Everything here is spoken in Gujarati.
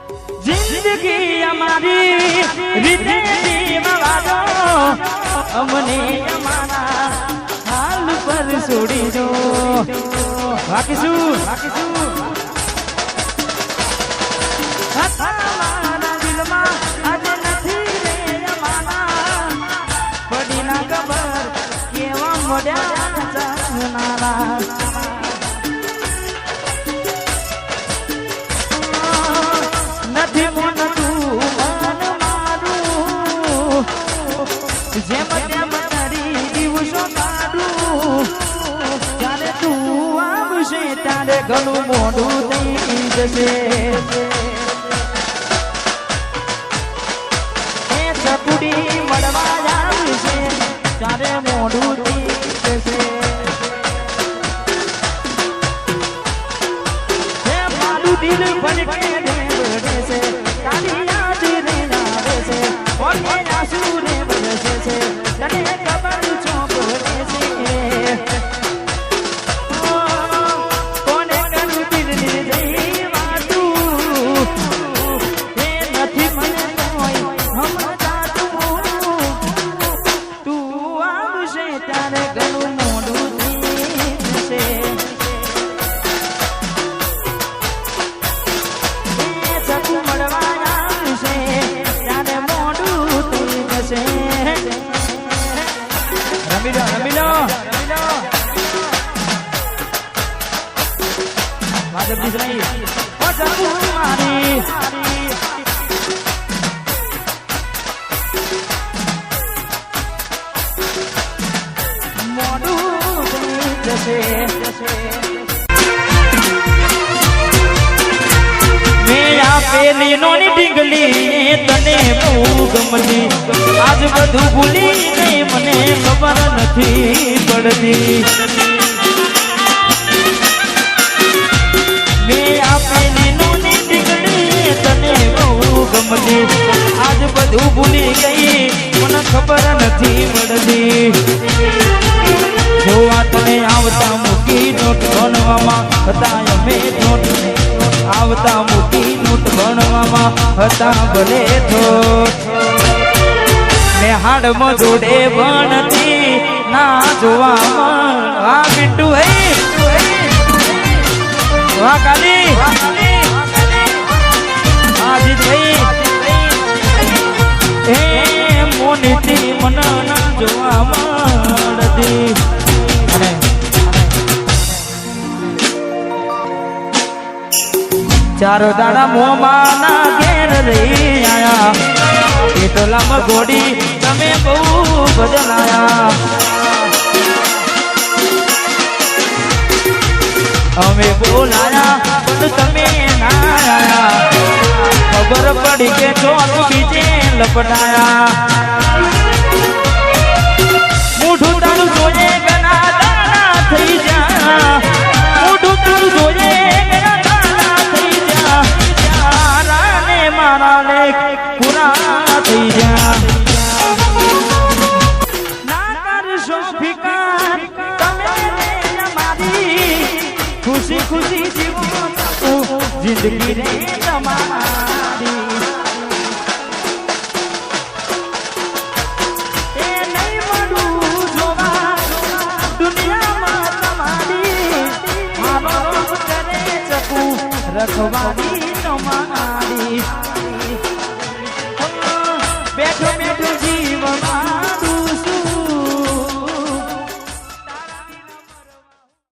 जिंदगी हमारी रीते जीवादो अमने अमाना हाल पर छोड़ी दो बाकीसु हमारा दिल में आज नहीं रे अमाना पड़ी ना खबर केवा मोड्या जानारा નથી મન તું મન મારું જેમ તેમ તારી દિવસો કાઢું ત્યારે તું આવશે ત્યારે ઘણું મોઢું થઈ જશે એ સકુડી મળવા આવશે ત્યારે મોઢું થઈ જશે એ મારું દિલ ભટકે પેલી નોની ડીંગલી તને બહુ ગમતી આજ બધું ભૂલી ગઈ મને ખબર નથી પડતી મેં આ પેલી નોની ડીંગલી તને બહુ ગમતી આજ બધું ભૂલી ગઈ મને ખબર નથી પડતી જોવા તને આવતા મૂકી નોટ ગણવામાં હતા અમે નોટ આવતા મૂકી નોટ ગણવામાં હતા ભલે થોટ ને હાડમાં જોડે ભણતી ના જોવામાં આ મીઠુ હે વાહ કાલી આજી ભાઈ એ મોનીતી મન ના જોવા મળતી ચારો દાડા મોમાના ઘેર રહી આયા એટલામાં ઘોડી તમે બહુ બદલાયા અમે બોલાયા પણ તમે ના આયા ખબર પડી કે ચોર બીજે લપટાયા મૂઠું તારું જોઈએ ગના દાણા થઈ જા મૂઠું તારું જોઈએ મારા લેખ પૂરા થઈ જા ના કરશો ફિકર તમે અમારી ખુશી ખુશી જીવો જિંદગી રે તમારી એ નહીં મળું જોવા દુનિયામાં તમારી મારો કરે શકું રખવાની તમારી